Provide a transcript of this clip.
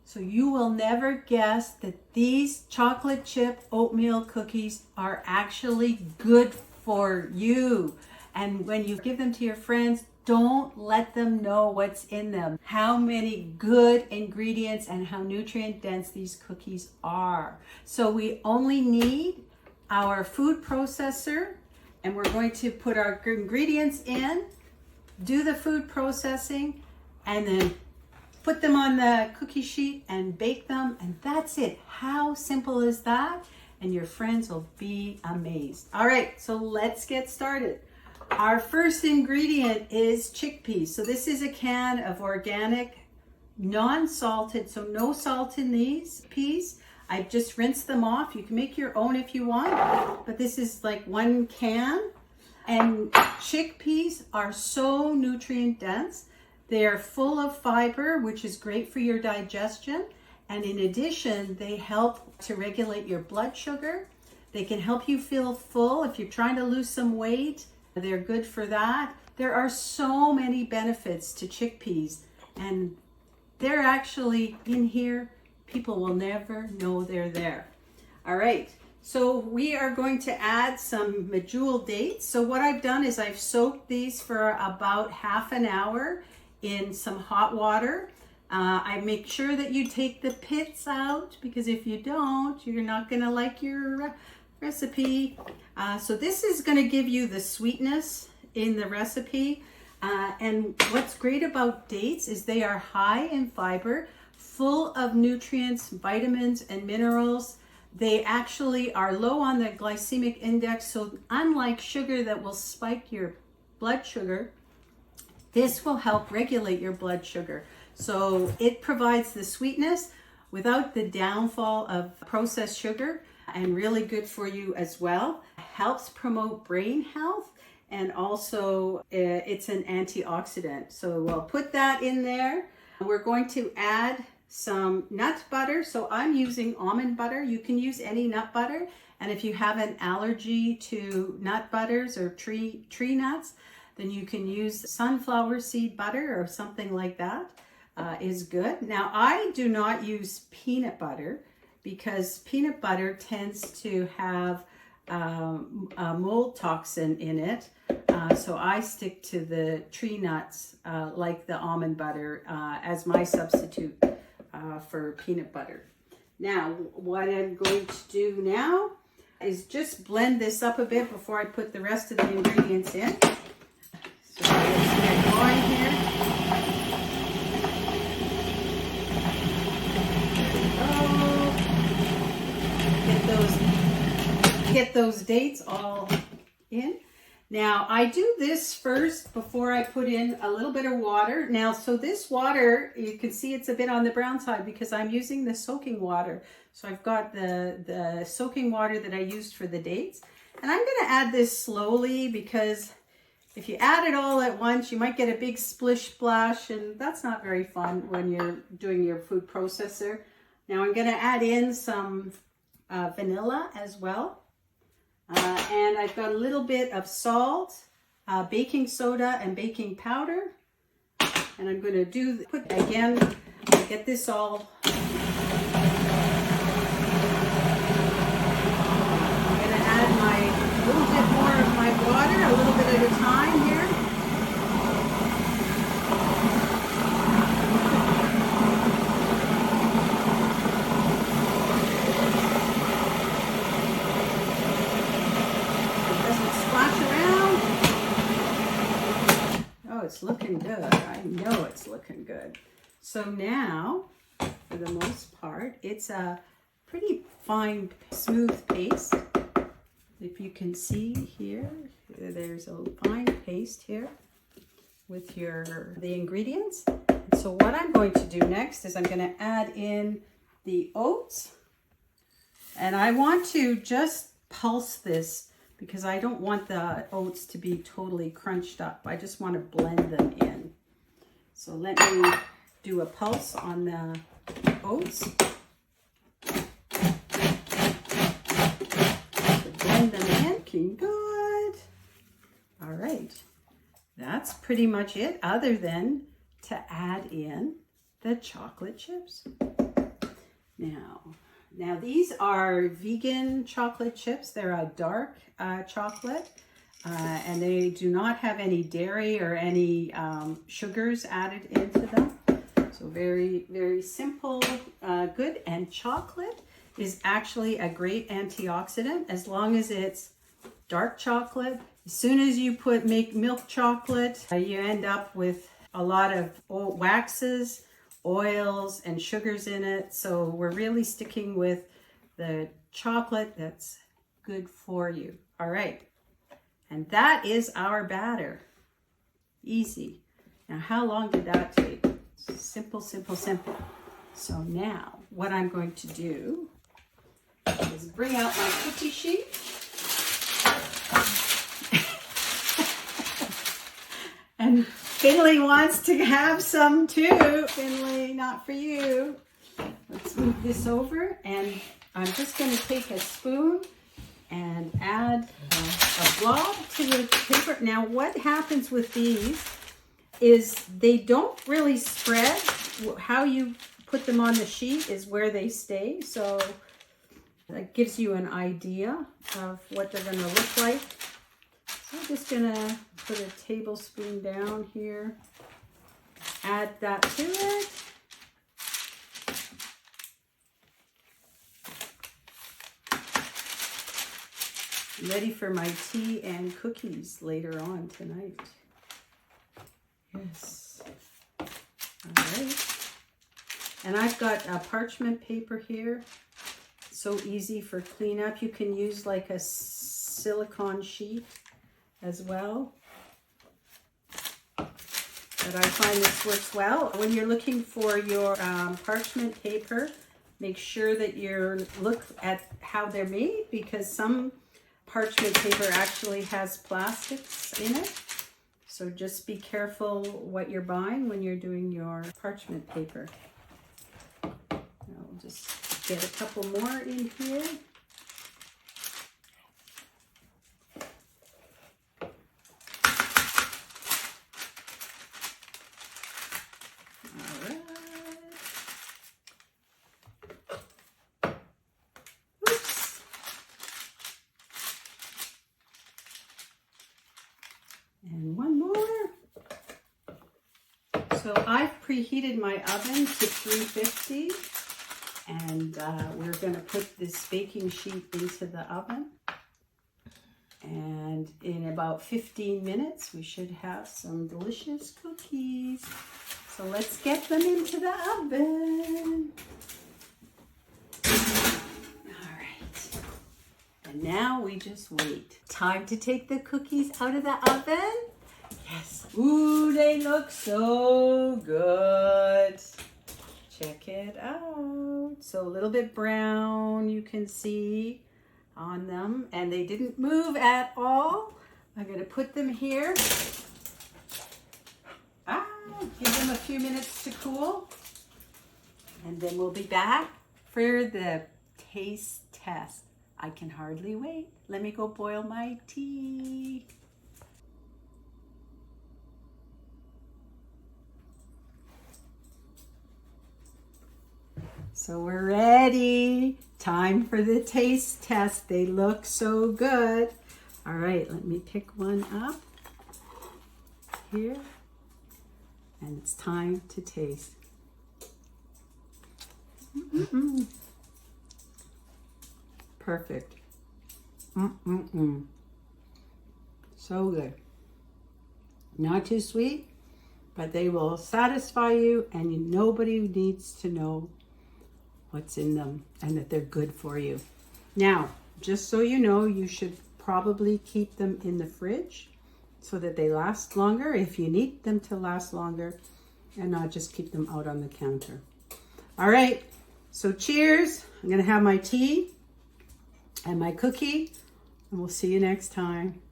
So you will never guess that these chocolate chip oatmeal cookies are actually good for you. And when you give them to your friends, don't let them know what's in them, how many good ingredients and how nutrient dense these cookies are. So we only need our food processor, and we're going to put our ingredients in, do the food processing, and then put them on the cookie sheet and bake them, and that's it. How simple is that? And your friends will be amazed. All right, so let's get started. Our first ingredient is chickpeas. So this is a can of organic, non-salted, so no salt in these peas. I've just rinsed them off. You can make your own if you want, but this is like 1 can. And chickpeas are so nutrient dense. They are full of fiber, which is great for your digestion. And in addition, they help to regulate your blood sugar. They can help you feel full if you're trying to lose some weight. They're good for that. There are so many benefits to chickpeas, and they're actually in here. People will never know they're there. All right, so we are going to add some Medjool dates. So what I've done is I've soaked these for about half an hour in some hot water. I make sure that you take the pits out, because if you don't, you're not gonna like your recipe. So this is going to give you the sweetness in the recipe. And what's great about dates is they are high in fiber, full of nutrients, vitamins, and minerals. They actually are low on the glycemic index. So unlike sugar that will spike your blood sugar, this will help regulate your blood sugar. So it provides the sweetness without the downfall of processed sugar, and really good for you as well. Helps promote brain health, and also it's an antioxidant. So we'll put that in there. We're going to add some nut butter. So I'm using almond butter. You can use any nut butter. And if you have an allergy to nut butters or tree nuts, then you can use sunflower seed butter or something like that is good. Now I do not use peanut butter, because peanut butter tends to have a mold toxin in it. So I stick to the tree nuts, like the almond butter, as my substitute for peanut butter. Now, what I'm going to do now is just blend this up a bit before I put the rest of the ingredients in. So let's get going here. Get those dates all in. Now I do this first before I put in a little bit of water. Now, so this water, you can see it's a bit on the brown side because I'm using the soaking water. So I've got the soaking water that I used for the dates. And I'm going to add this slowly, because if you add it all at once, you might get a big splish splash, and that's not very fun when you're doing your food processor. Now I'm going to add in some vanilla as well. And I've got a little bit of salt, baking soda, and baking powder. And I'm going to get this all. I'm going to add a little bit more of my water, a little bit at a time here. It's looking good. I know it's looking good. So now, for the most part, it's a pretty fine, smooth paste. If you can see here, there's a fine paste here with the ingredients. So what I'm going to do next is I'm going to add in the oats. And I want to just pulse this, because I don't want the oats to be totally crunched up. I just want to blend them in. So let me do a pulse on the oats. So blend them in. Looking good. All right. That's pretty much it, other than to add in the chocolate chips. Now these are vegan chocolate chips. They're a dark chocolate, and they do not have any dairy or any sugars added into them. So very, very simple, good. And chocolate is actually a great antioxidant as long as it's dark chocolate. As soon as you make milk chocolate, you end up with a lot of waxes, oils, and sugars in it. So we're really sticking with the chocolate that's good for you. All right. And that is our batter. Easy. Now, how long did that take? Simple, simple, simple. So now what I'm going to do is bring out my cookie sheet. And Finley wants to have some too. Finley, not for you. Let's move this over, and I'm just going to take a spoon and add a blob to the paper. Now what happens with these is they don't really spread. How you put them on the sheet is where they stay. So that gives you an idea of what they're going to look like. So I'm just going to put a tablespoon down here. Add that to it. Ready for my tea and cookies later on tonight. Yes. All right. And I've got a parchment paper here. So easy for cleanup. You can use like a silicone sheet as well. But I find this works well. When you're looking for your parchment paper, make sure that you look at how they're made, because some parchment paper actually has plastics in it. So just be careful what you're buying when you're doing your parchment paper. I'll just get a couple more in here. All right. Oops. And one more. So I've preheated my oven to 350, and we're going to put this baking sheet into the oven. And in about 15 minutes, we should have some delicious cookies. So let's get them into the oven. All right. And now we just wait. Time to take the cookies out of the oven. Yes. Ooh, they look so good. Check it out. So a little bit brown, you can see on them, and they didn't move at all. I'm going to put them here. Give them a few minutes to cool, and then we'll be back for the taste test. I can hardly wait. Let me go boil my tea. So we're ready. Time for the taste test. They look so good. All right, let me pick one up here. And it's time to taste. Perfect. So good. Not too sweet, but they will satisfy you, and nobody needs to know what's in them and that they're good for you. Now, just so you know, you should probably keep them in the fridge so that they last longer if you need them to last longer, and not just keep them out on the counter. All right, so cheers. I'm gonna have my tea and my cookie, and we'll see you next time.